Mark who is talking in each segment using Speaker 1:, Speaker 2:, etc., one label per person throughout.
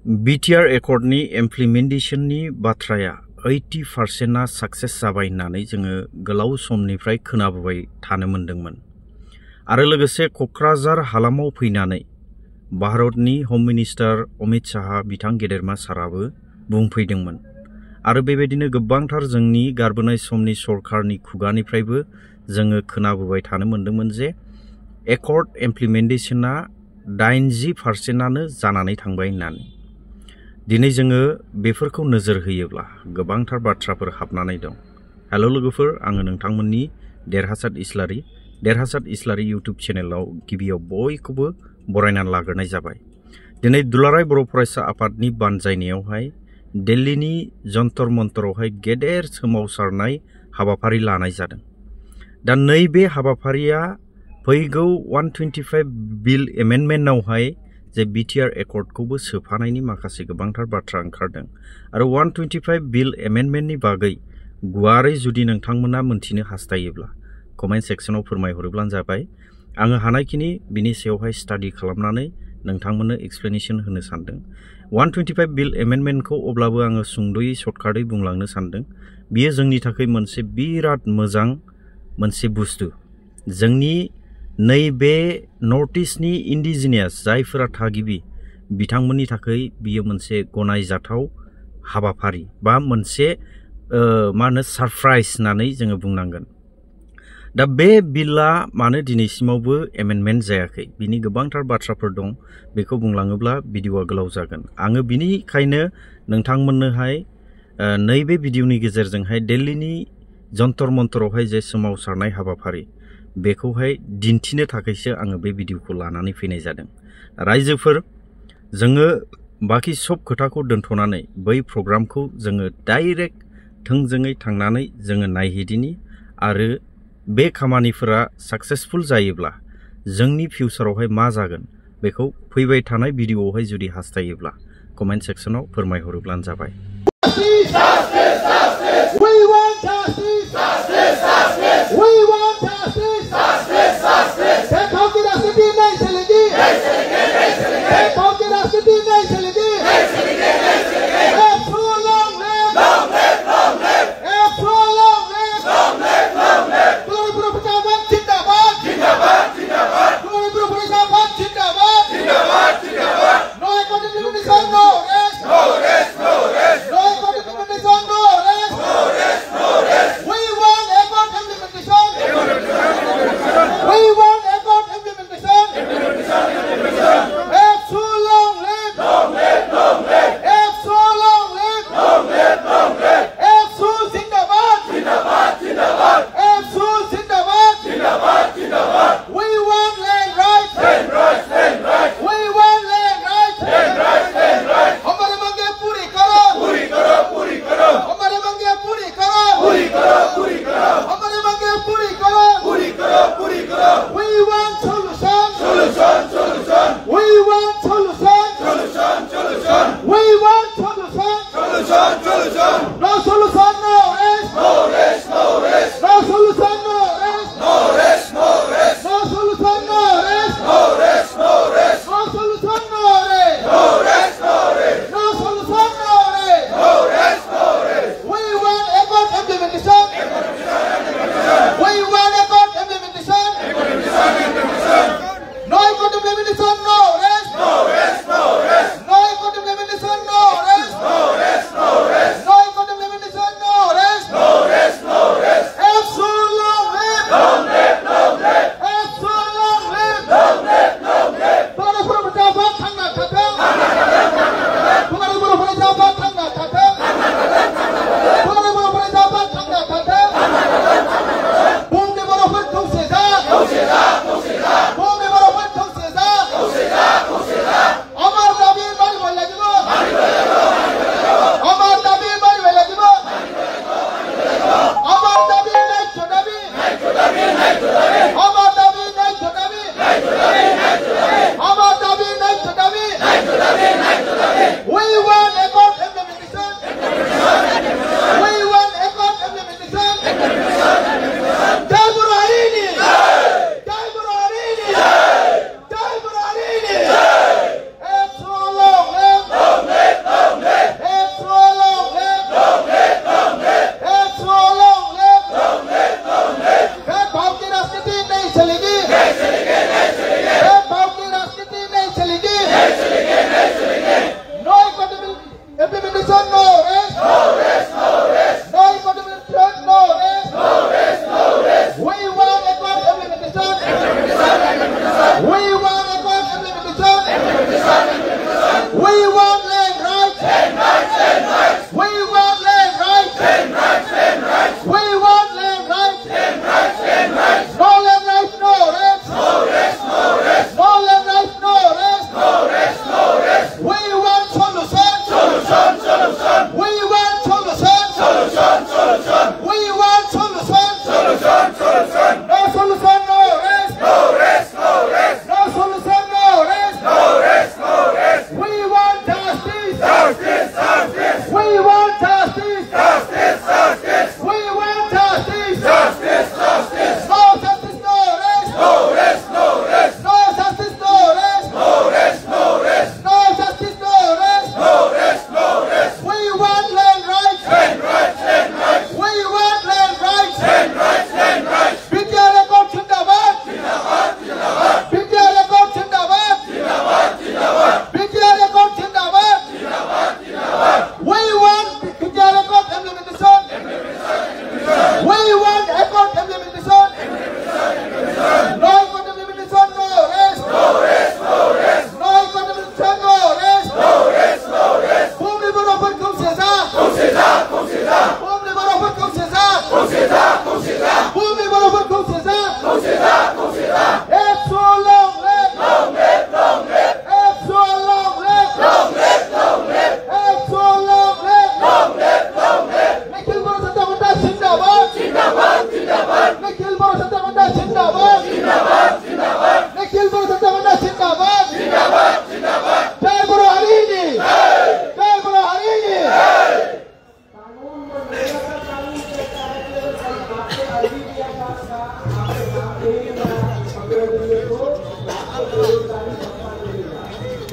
Speaker 1: BTR एकर्डनि इमप्लिमेन्टेशननि बाथ्राया 80% success जाबाय होननानै जोङो गोलाव समनिफ्राय खोनाबोबाय थानो मोनदोंमोन। आरो लोगोसे क'क्राझार हालामाव फैनानै भारतनि हम मिनिस्टार अमित शाह बिथां गेदेरमा साराबो बुंफैदोंमोन। आरो बेबायदिनो गोबांथार जोंनि गारबोनाय समनि सरकारनि खुगानिफ्रायबो जोङो खोनाबोबाय थानो मोनदोंमोन जे एकर्ड इमप्लिमेन्टेशना 80%आनो जानानै थांबाय होननानै। दिनै जोङो बेफोरखौ नोजोर होयोब्ला गोबांथार बाथ्राफोर हाबनानै दं। हेलो लोगोफोर, आङो नोंथांमोननि देरहासात इस्लारि। देरहासात इस्लारि इउट्युब चेनेलाव गिबियाव बयखौबो बरायनानै लाग्रोनाय जाबाय। दिनै दुलाराय बर' फरायसा आफादनि बानजायनायावहाय दिल्लीनि जन्तर मन्तरावहाय गेदेर सोमावसारनाय हाबाफारि लानाय जादों। दा नैबे हाबाफारिया फैगौ 125 बिल एमेन्डमेन्टआवहाय जे BTR एकर्डखौबो सोफानायनि माखासे गोबांथार बाथ्रा ओंखारदों। आरो 125 बिल एमेन्डमेन्टनि बागै गुवारै जुदि नोंथांमोना मोनथिनो हास्थायोब्ला कमेन्ट सेक्सनाव फोरमायहरोब्लानो जाबाय। आङो हानायखिनि बिनि सायावहाय स्टाडि खालामनानै नोंथांमोननो एक्सप्लेनेशन होनो सानदों। 125 बिल एमेन्डमेन्टखौ अब्लाबो आङो सुंद'यै सर्टकाटै बुंलांनो सानदों। बियो जोंनि थाखाय मोनसे बिराद मोजां मोनसे बुस्थु। जोंनि नैबे नर्थ इस्टनि इन्डिजिनियास जायफोरा थागिबि बिथांमोननि थाखाय बियो मोनसे गनायजाथाव हाबाफारि बा मोनसे सारप्राइज होननानै जोङो बुंनांगोन। दा बे बिलआ मानो दिनैसिमावबो एमेन्डमेन्ट जायाखै बिनि गोबांथार बाथ्राफोर दं। बेखौ बुंलाङोब्ला भिडिअआ गोलाव जागोन। आङो बिनिखायनो नोंथांमोननोहाय नैबे भिडिअनि गेजेरजोंहाय दिल्लीनि जन्तर मन्तरावहाय जे सोमावसारनाय हाबाफारि बेखौहाय दिन्थिनो थाखायसो आङो बे भिडिअखौ लानानै फैनाय जादों। रायजोफोर, जोङो बाखि सब खोथाखौ दोनथ'नानै बै प्रग्रामखौ जोङो डाइरेक्ट थोंजोङै थांनानै जोङो नायहैदिनि। आरो बे खामानिफोरा साक्सेसफुल जायोब्ला जोंनि फिउचारावहाय मा जागोन बेखौ फैबाय थानाय भिडिअआवहाय जुदि हास्थायोब्ला कमेन्ट सेक्सनाव फोरमायहरोब्लानो जाबाय।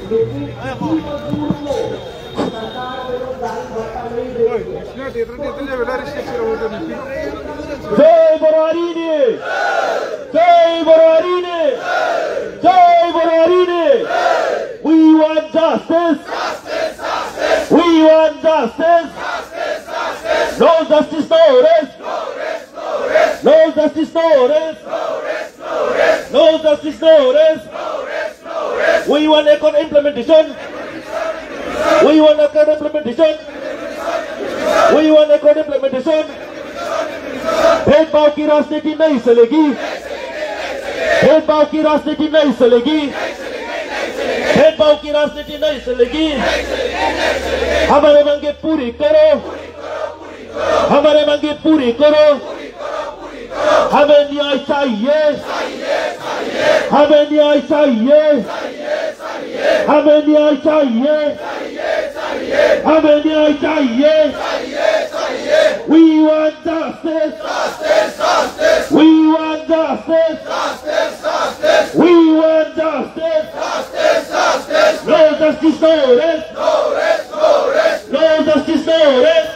Speaker 2: जय बरवारीने, जय बरवारीने, जय बरवारीने. We want justice. We want justice. No justice, no rest. No justice, no rest. No justice, no rest. We want equal implementation. We want equal implementation. We want equal implementation. भेदभाव की राजनीति नहीं चलेगी. भेदभाव की राजनीति नहीं चलेगी. भेदभाव की राजनीति नहीं चलेगी. हमारे मांगे पूरी करो. हमारे मांगे पूरी करो. हमें न्याय चाहिए. हमें न्याय चाहिए. हमें न्याय चाहिए. हमें न्याय चाहिए. We want justice. We want justice. We want justice. No justice, no rest. No justice, no rest.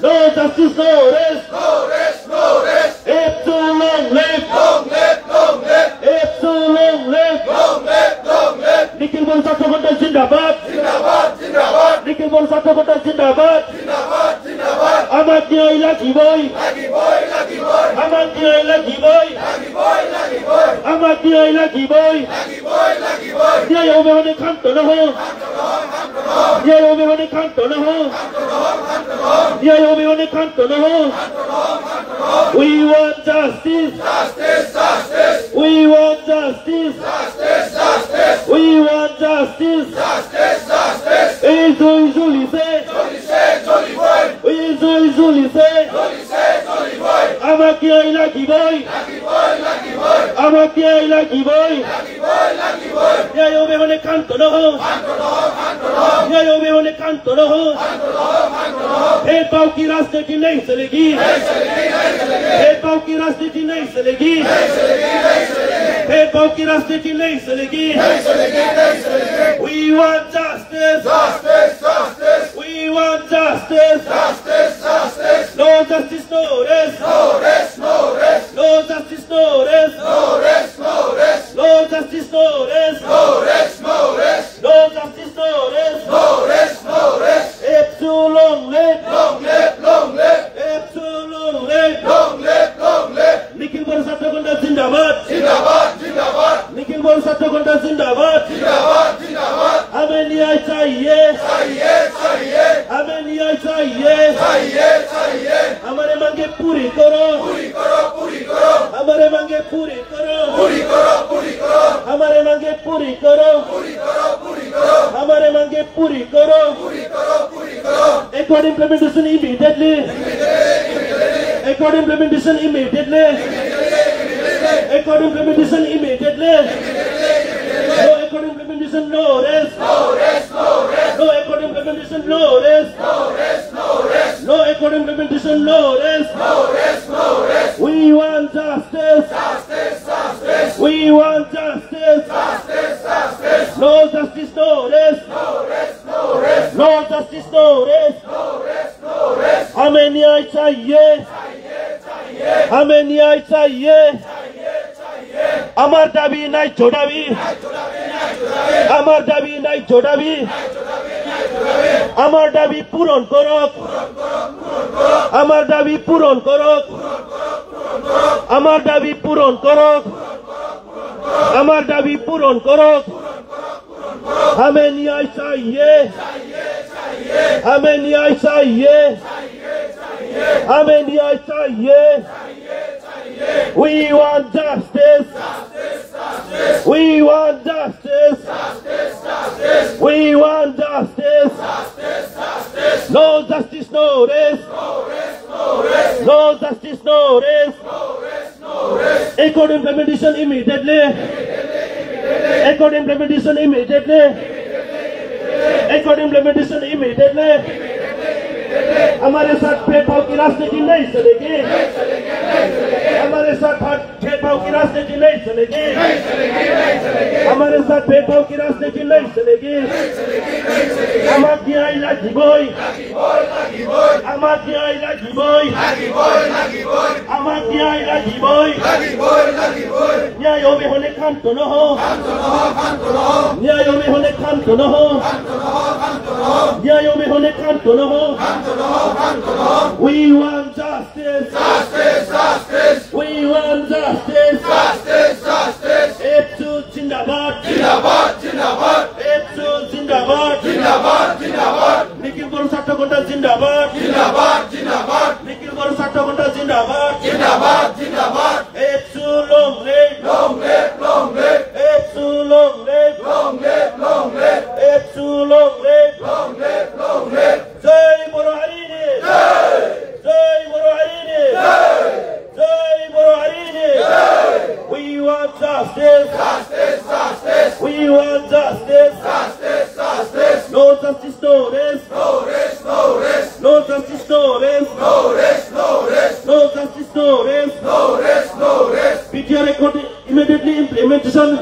Speaker 2: No justice, no rest. It's too long left. It's too long left. Nikhil बोल साथों को जिंदाबाद. निखिल बोल साथों को जिंदाबाद. Amat न्याय lagi boy. Amat न्याय lagi boy. Amat न्याय lagi boy. न्याय होने होने खांतो न हो. न्याय होने होने खांतो न हो. न्याय होने होने खांतो न हो. We want justice. We want justice. We want justice. Amat न्याय lagi boy. Amat न्याय lagi boy. न्याय होने खांतो न हो. न्याय होने खांतो न हो. भेदभाव की राजनीति नहीं चलेगी. भेदभाव की राजनीति नहीं चलेगी. भेदभाव की राजनीति नहीं चलेगी. We want justice. We want justice. No justice, no rest. No justice, no rest. No justice, no rest. No justice, no rest. It's too long left. It's too long left. Nikhil बोल साथों को जिंदाबाद. निखिल बोल साथों को जिंदाबाद. हमें न्याय चाहिए. हमें न्याय चाहिए. हमारे मांगे पूरी करो. हमारे मांगे पूरी करो. हमारे मांगे पूरी करो. हमारे मांगे पूरी करो. Accord implementation immediately. Accord implementation immediately. Accord implementation immediately. No accord implementation, no rest. No accord implementation, no rest. No accord implementation, no rest. We want justice. We want justice. No justice, no rest. No justice, no rest. हमें न्याय चाहिए. हमें न्याय चाहिए. আমার দাবি নাই ছোড়াবি. আমার দাবি নাই ছোড়াবি. আমার দাবি পূরণ করক. আমার দাবি পূরণ করক. আমার দাবি পূরণ করক. আমার দাবি পূরণ করক. हमें न्याय चाहिए. हमें न्याय चाहिए. हमें न्याय चाहिए. We want justice. We want justice. We want justice. No justice, no rest. No justice, no rest. Accord implementation immediately. Accord implementation immediately. Accord implementation immediately. हमारे साथ भेदभाव की राजनीति नहीं चलेगी. हमारे साथ भेदभाव की राजनीति नहीं चलेगी, हमारे साथ भेदभाव की राजनीति नहीं चलेगी। Amakia ila giboy, Amakia ila giboy, Amakia ila giboy, Nyayo me hone kanto no ho, Nyayo me hone kanto no ho, Nyayo me hone kanto no ho. We want justice, justice, justice. We want justice, justice, justice. Epsu Zindabad, Zindabad, Zindabad. Epsu Zindabad, Zindabad, Zindabad. Nikhil Garu Satya Ghonta Zindabad, Zindabad, Zindabad. Nikhil Garu Satya Ghonta Zindabad, Zindabad, Zindabad. Epsu long live, long live, long live. Epsu long live, long live, long live. Epsu long live, long live, long live. Jai Guru Harini, Jai, Jai Guru Harini, Jai, Jai Guru Harini, Jai. We want justice, justice, justice. We want justice, justice, justice. No justice, no rest, no rest, no rest. No justice, no rest, no rest, no rest. No justice, no rest, no rest, no rest. PTR record immediately implementation.